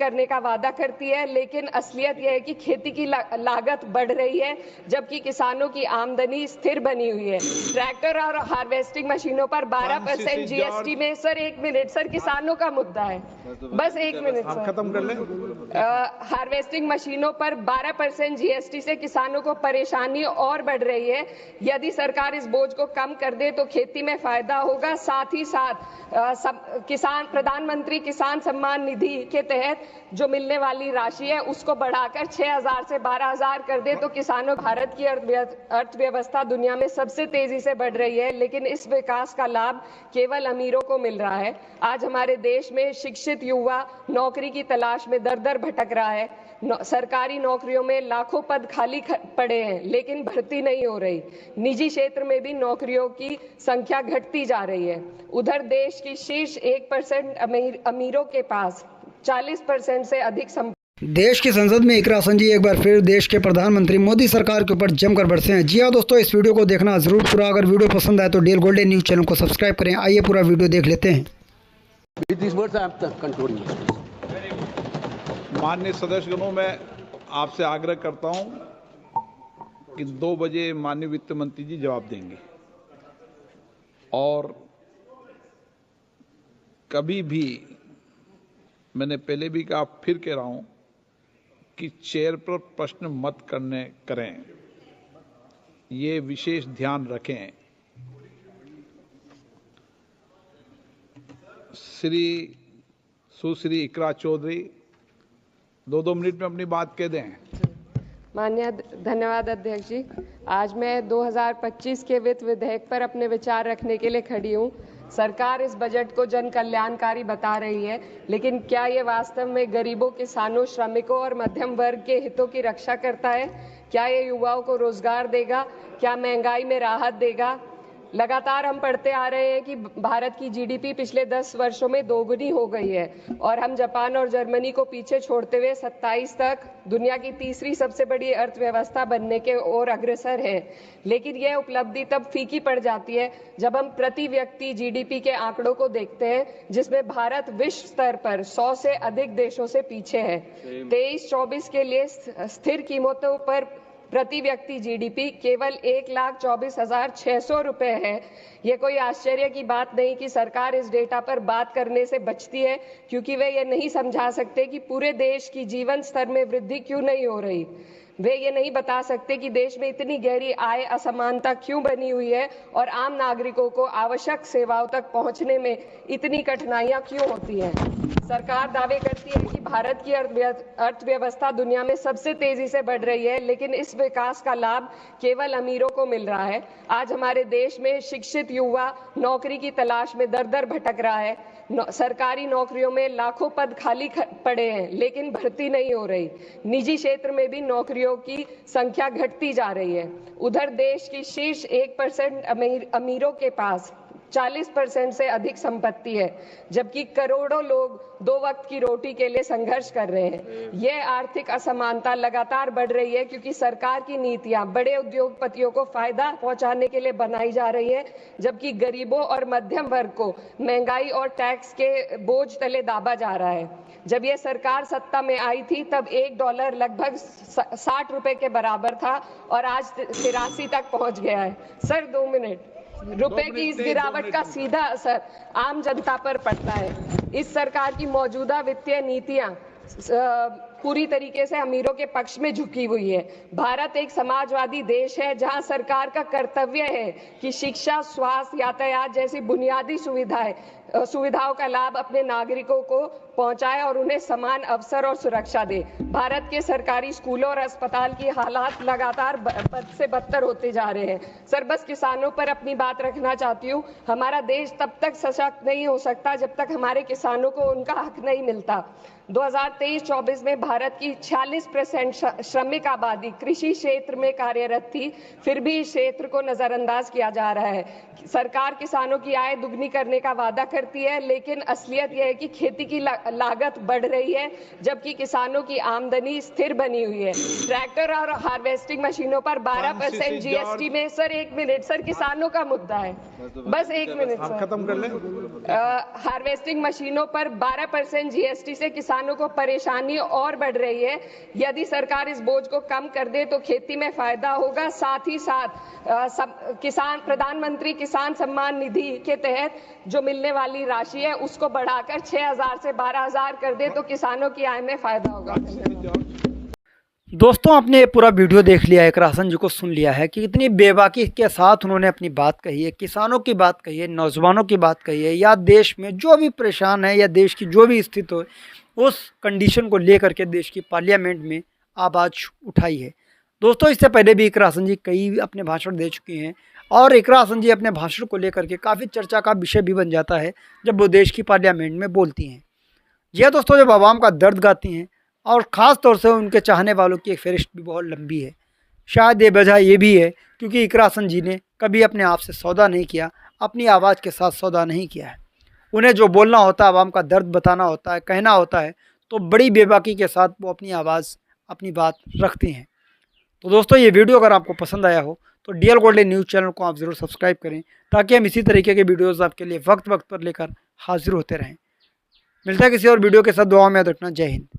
करने का वादा करती है, लेकिन असलियत यह है कि खेती की लागत बढ़ रही है जबकि किसानों की आमदनी स्थिर बनी हुई है। ट्रैक्टर और हार्वेस्टिंग मशीनों पर 12% जीएसटी में सर 1 मिनट सर, किसानों का मुद्दा है, बस 1 मिनट सर, खत्म कर लें। हार्वेस्टिंग मशीनों पर 12% जीएसटी से किसानों को परेशानी और बढ़ रही है। यदि सरकार इस बोझ को कम कर दे तो खेती में फायदा होगा। साथ ही साथ किसान प्रधानमंत्री किसान सम्मान निधि के तहत जो मिलने वाली राशि है उसको बढ़ाकर 6,000 से 12,000 कर दे तो किसानों भारत की अर्थव्यवस्था दुनिया में सबसे तेजी से बढ़ रही है, लेकिन इस विकास का लाभ केवल अमीरों को मिल रहा है। आज हमारे देश में शिक्षित युवा नौकरी की तलाश में दर-दर भटक रहा है। सरकारी नौकरियों में लाखों पद खाली पड़े हैं लेकिन भर्ती नहीं हो रही। निजी क्षेत्र में भी नौकरियों की संख्या घटती जा रही है। उधर देश की शीर्ष 1% अमीरों के पास 40% से अधिक देश की संसद में इकरा संजी एक बार फिर देश के प्रधानमंत्री मोदी सरकार के ऊपर जमकर बरसे हैं। जी हाँ दोस्तों, इस वीडियो को देखना जरूर पूरा। अगर वीडियो पसंद आए तो डेल गोल्डन न्यूज चैनल को सब्सक्राइब करें। आइए पूरा वीडियो देख लेते हैं। माननीय सदस्यगणों, मैं आपसे आग्रह करता हूं कि 2 बजे माननीय वित्त मंत्री जी जवाब देंगे और कभी भी, मैंने पहले भी कहा, फिर कह रहा हूं कि चेयर पर प्रश्न मत करें, ये विशेष ध्यान रखें। सुश्री इकरा चौधरी 2 मिनट में अपनी बात कह दें। माननीय धन्यवाद अध्यक्ष जी। आज मैं 2025 के वित्त विधेयक पर अपने विचार रखने के लिए खड़ी हूँ। सरकार इस बजट को जन कल्याणकारी बता रही है, लेकिन क्या ये वास्तव में गरीबों, किसानों, श्रमिकों और मध्यम वर्ग के हितों की रक्षा करता है? क्या ये युवाओं को रोजगार देगा? क्या महंगाई में राहत देगा? लगातार हम पढ़ते आ रहे हैं कि भारत की जीडीपी पिछले 10 वर्षों में दोगुनी हो गई है और हम जापान और जर्मनी को पीछे छोड़ते हुए 27 तक दुनिया की तीसरी सबसे बड़ी अर्थव्यवस्था बनने के ओर अग्रसर है। लेकिन यह उपलब्धि तब फीकी पड़ जाती है जब हम प्रति व्यक्ति जीडीपी के आंकड़ों को देखते हैं, जिसमें भारत विश्व स्तर पर 100 से अधिक देशों से पीछे है। 23-24 के लिए स्थिर कीमतों पर प्रति व्यक्ति जीडीपी केवल 1,24,600 रुपए है। ये कोई आश्चर्य की बात नहीं कि सरकार इस डेटा पर बात करने से बचती है, क्योंकि वे ये नहीं समझा सकते कि पूरे देश की जीवन स्तर में वृद्धि क्यों नहीं हो रही। वे ये नहीं बता सकते कि देश में इतनी गहरी आय असमानता क्यों बनी हुई है और आम नागरिकों को आवश्यक सेवाओं तक पहुंचने में इतनी कठिनाइयां क्यों होती हैं। सरकार दावे करती है कि भारत की अर्थव्यवस्था दुनिया में सबसे तेजी से बढ़ रही है, लेकिन इस विकास का लाभ केवल अमीरों को मिल रहा है। आज हमारे देश में शिक्षित युवा नौकरी की तलाश में दर-दर भटक रहा है। सरकारी नौकरियों में लाखों पद खाली पड़े हैं लेकिन भर्ती नहीं हो रही। निजी क्षेत्र में भी नौकरियों की संख्या घटती जा रही है। उधर देश की शीर्ष 1% अमीरों के पास 40% से अधिक संपत्ति है, जबकि करोड़ों लोग 2 वक्त की रोटी के लिए संघर्ष कर रहे हैं। यह आर्थिक असमानता लगातार बढ़ रही है क्योंकि सरकार की नीतियां बड़े उद्योगपतियों को फायदा पहुंचाने के लिए बनाई जा रही है, जबकि गरीबों और मध्यम वर्ग को महंगाई और टैक्स के बोझ तले दाबा जा रहा है। जब यह सरकार सत्ता में आई थी तब $1 लगभग 60 रुपए के बराबर था और आज 83 तक पहुंच गया है। Sir 2 minute. रुपए की इस गिरावट का सीधा असर आम जनता पर पड़ता है। इस सरकार की मौजूदा वित्तीय नीतियां पूरी तरीके से अमीरों के पक्ष में झुकी हुई है। भारत एक समाजवादी देश है जहां सरकार का कर्तव्य है कि शिक्षा, स्वास्थ्य, यातायात जैसी बुनियादी सुविधाओं का लाभ अपने नागरिकों को पहुंचाए और उन्हें समान अवसर और सुरक्षा दे। भारत के सरकारी स्कूलों और अस्पताल की हालात लगातार बद से बदतर होते जा रहे हैं। सर बस किसानों पर अपनी बात रखना चाहती हूँ। हमारा देश तब तक सशक्त नहीं हो सकता जब तक हमारे किसानों को उनका हक नहीं मिलता। 2023-24 में भारत की 46% श्रमिक आबादी कृषि क्षेत्र में कार्यरत थी, फिर भी इस क्षेत्र को नजरअंदाज किया जा रहा है। सरकार किसानों की आय दुगनी करने का वादा करती है, लेकिन असलियत यह है कि खेती की लागत बढ़ रही है, जबकि किसानों की आमदनी स्थिर बनी हुई है। ट्रैक्टर और हार्वेस्टिंग मशीनों पर 12% जीएसटी में, सर एक मिनट सर, किसानों का मुद्दा है, बस एक मिनट सर, खत्म कर लें। हार्वेस्टिंग मशीनों पर 12% जीएसटी से किसानों को परेशानी और बढ़ रही है। यदि सरकार इस बोझ को कम कर दे तो खेती में फायदा होगा। साथ ही साथ किसान प्रधानमंत्री किसान सम्मान निधि के तहत जो मिलने वाली राशि है उसको बढ़ाकर 6,000 से 12,000 कर दे तो किसानों की आय में फायदा होगा। दोस्तों, आपने ये पूरा वीडियो देख लिया है, इकरासन जी को सुन लिया है कि कितनी बेबाकी के साथ उन्होंने अपनी बात कही है, किसानों की बात कही है, नौजवानों की बात कही है, या देश में जो भी परेशान है या देश की जो भी स्थिति हो उस कंडीशन को लेकर के देश की पार्लियामेंट में आवाज़ उठाई है। दोस्तों, इससे पहले भी इकरासन जी कई अपने भाषण दे चुकी हैं और इकरासन जी अपने भाषण को लेकर के काफ़ी चर्चा का विषय भी बन जाता है जब वो देश की पार्लियामेंट में बोलती हैं। यह दोस्तों जब आवाम का दर्द गाती हैं और ख़ास तौर से उनके चाहने वालों की एक फहरिस्त भी बहुत लंबी है। शायद ये वजह ये भी है क्योंकि इकरासन जी ने कभी अपने आप से सौदा नहीं किया, अपनी आवाज़ के साथ सौदा नहीं किया है। उन्हें जो बोलना होता है, आवाम का दर्द बताना होता है, कहना होता है, तो बड़ी बेबाकी के साथ वो अपनी आवाज़, अपनी बात रखती हैं। तो दोस्तों, ये वीडियो अगर आपको पसंद आया हो तो डीएल गोल्डन न्यूज़ चैनल को आप ज़रूर सब्सक्राइब करें ताकि हम इसी तरीके के वीडियोज़ आपके लिए वक्त वक्त पर लेकर हाजिर होते रहें। मिलता है किसी और वीडियो के साथ। दुआ में याद रखना। जय हिंद।